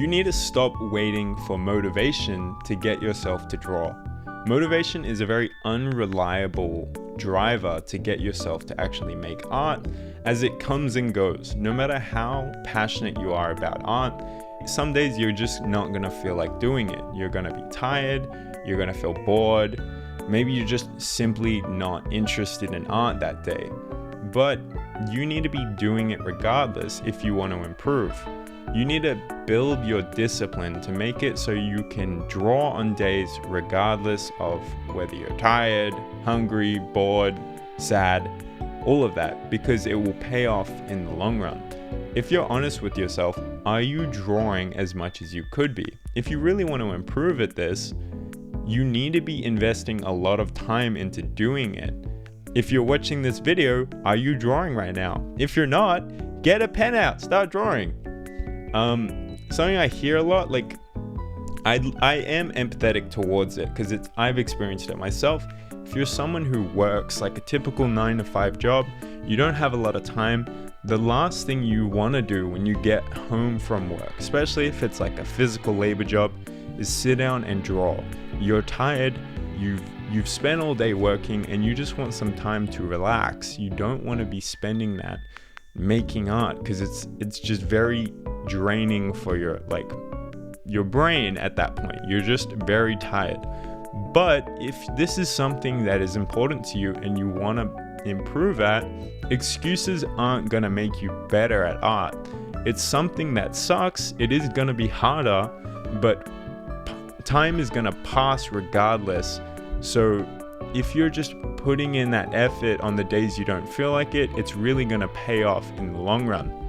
You need to stop waiting for motivation to get yourself to draw. Motivation is a very unreliable driver to get yourself to actually make art, as it comes and goes. No matter how passionate you are about art, some days you're just not gonna feel like doing it. You're gonna be tired, you're gonna feel bored, maybe you're just simply not interested in art that day. But you need to be doing it regardless if you want to improve. You need to build your discipline to make it so you can draw on days regardless of whether you're tired, hungry, bored, sad, all of that, because it will pay off in the long run. If you're honest with yourself, are you drawing as much as you could be? If you really want to improve at this, you need to be investing a lot of time into doing it. If you're watching this video, are you drawing right now? If you're not, get a pen out, start drawing. Something I hear a lot, like I am empathetic towards it because I've experienced it myself. If you're someone who works like a typical 9-to-5 job, you don't have a lot of time. The last thing you want to do when you get home from work, especially if it's like a physical labor job, is sit down and draw. You're tired, you've spent all day working, and you just want some time to relax. You don't want to be spending that making art because it's just very draining for your brain at that point. You're just very tired. But if this is something that is important to you and you want to improve at, excuses aren't going to make you better at art. It's something that sucks. It is going to be harder, but time is going to pass regardless. So if you're just putting in that effort on the days you don't feel like it, it's really going to pay off in the long run.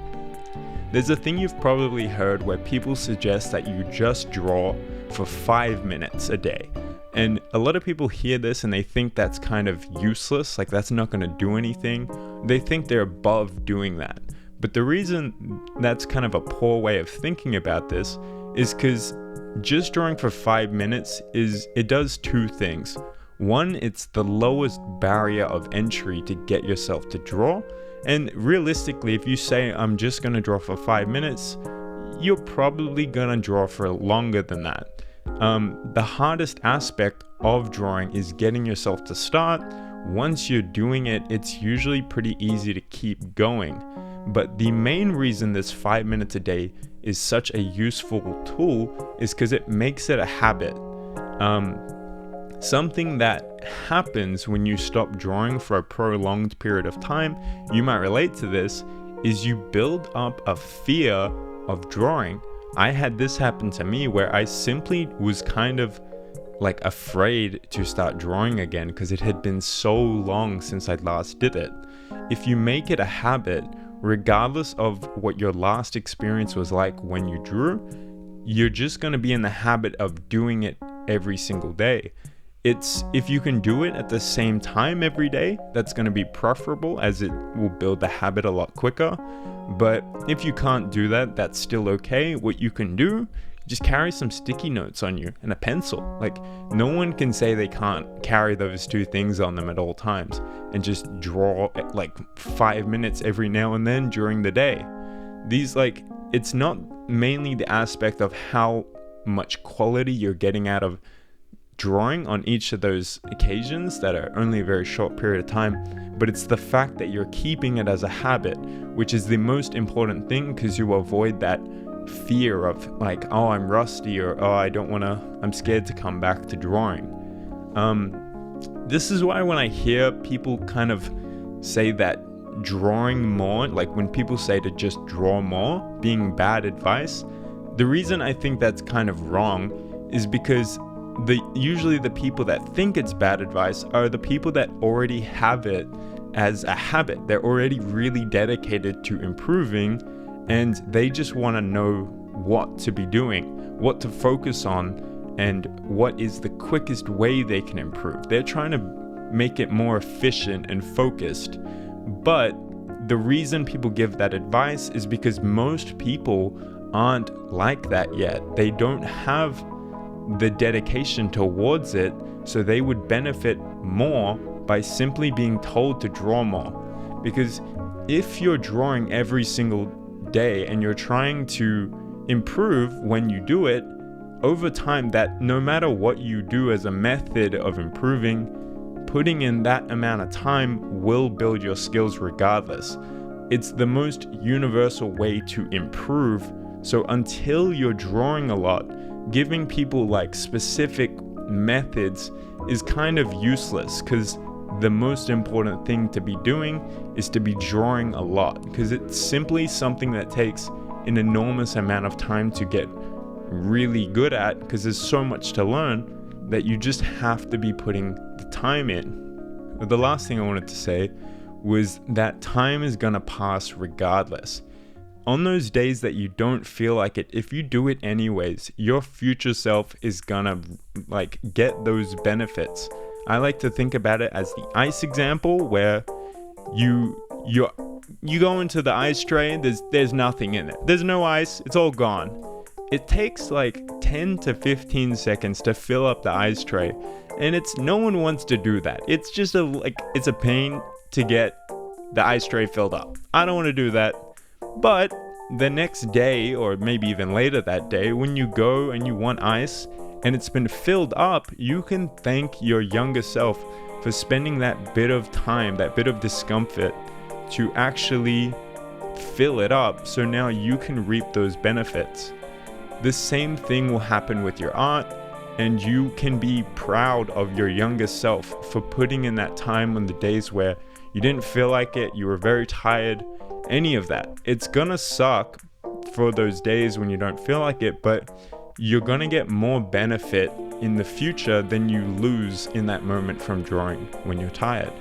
There's a thing you've probably heard where people suggest that you just draw for 5 minutes a day. And a lot of people hear this and they think that's kind of useless, like that's not going to do anything. They think they're above doing that. But the reason that's kind of a poor way of thinking about this is because just drawing for 5 minutes it does two things. One, it's the lowest barrier of entry to get yourself to draw. And realistically, if you say, I'm just going to draw for 5 minutes, you're probably going to draw for longer than that. The hardest aspect of drawing is getting yourself to start. Once you're doing it, it's usually pretty easy to keep going. But the main reason this 5 minutes a day is such a useful tool is because it makes it a habit. Something that happens when you stop drawing for a prolonged period of time, you might relate to this, is you build up a fear of drawing. I had this happen to me where I simply was kind of like afraid to start drawing again because it had been so long since I last did it. If you make it a habit, regardless of what your last experience was like when you drew, you're just going to be in the habit of doing it every single day. If you can do it at the same time every day, that's going to be preferable as it will build the habit a lot quicker. But if you can't do that, that's still okay. What you can do, just carry some sticky notes on you and a pencil. Like, no one can say they can't carry those two things on them at all times and just draw like 5 minutes every now and then during the day. It's not mainly the aspect of how much quality you're getting out of drawing on each of those occasions that are only a very short period of time, but it's the fact that you're keeping it as a habit, which is the most important thing, because you avoid that fear of like, oh, I'm rusty, or oh, I'm scared to come back to drawing. This is why when I hear people kind of say that drawing more, like when people say to just draw more being bad advice, the reason I think that's kind of wrong is because usually the people that think it's bad advice are the people that already have it as a habit. They're already really dedicated to improving, and they just want to know what to be doing, what to focus on, and what is the quickest way they can improve. They're trying to make it more efficient and focused. But the reason people give that advice is because most people aren't like that yet. They don't have the dedication towards it, so they would benefit more by simply being told to draw more. Because if you're drawing every single day and you're trying to improve when you do it over time, that no matter what you do as a method of improving, putting in that amount of time will build your skills regardless. It's the most universal way to improve. So until you're drawing a lot, giving people like specific methods is kind of useless, because the most important thing to be doing is to be drawing a lot, because it's simply something that takes an enormous amount of time to get really good at, because there's so much to learn that you just have to be putting the time in. But the last thing I wanted to say was that time is gonna pass regardless. On those days that you don't feel like it, if you do it anyways, your future self is gonna like get those benefits. I like to think about it as the ice example, where you go into the ice tray, there's nothing in it. There's no ice, it's all gone. It takes like 10 to 15 seconds to fill up the ice tray, and no one wants to do that. It's just it's a pain to get the ice tray filled up. I don't want to do that. But the next day, or maybe even later that day, when you go and you want ice and it's been filled up, you can thank your younger self for spending that bit of time, that bit of discomfort to actually fill it up, so now you can reap those benefits. The same thing will happen with your art, and you can be proud of your younger self for putting in that time on the days where you didn't feel like it, you were very tired, any of that. It's gonna suck for those days when you don't feel like it, but you're gonna get more benefit in the future than you lose in that moment from drawing when you're tired.